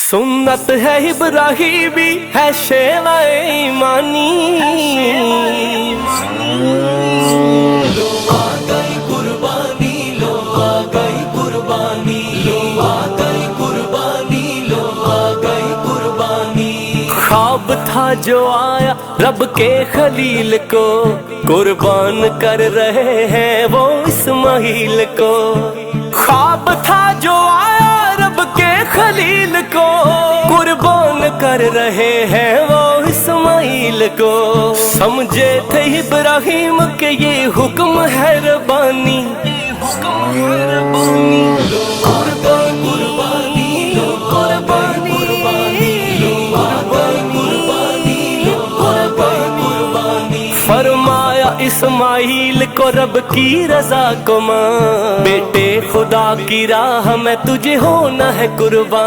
सुन्नत है इब्राहीमी है शेवाए ईमानी। लो आ गई कुर्बानी, लो आ गई कुर्बानी, लो आ गई कुर्बानी, लो आ गई कुर्बानी। ख्वाब था जो आया रब के खलील को, कुर्बान कर रहे हैं वो इस्माइल को। ख्वाब था जो आया रब के खलील को, कुर्बान कर रहे हैं वो इस्माइल को। समझे थे इब्राहिम के ये हुक्म है रब्बानी। लो आ गई कुर्बानी, लो आ गई कुर्बानी, लो आ गई कुर्बानी, लो आ गई कुर्बानी। फरमाया इस्माइल को रब की रजा को मान, बेटे खुदा की राह में तुझे होना है कुर्बान।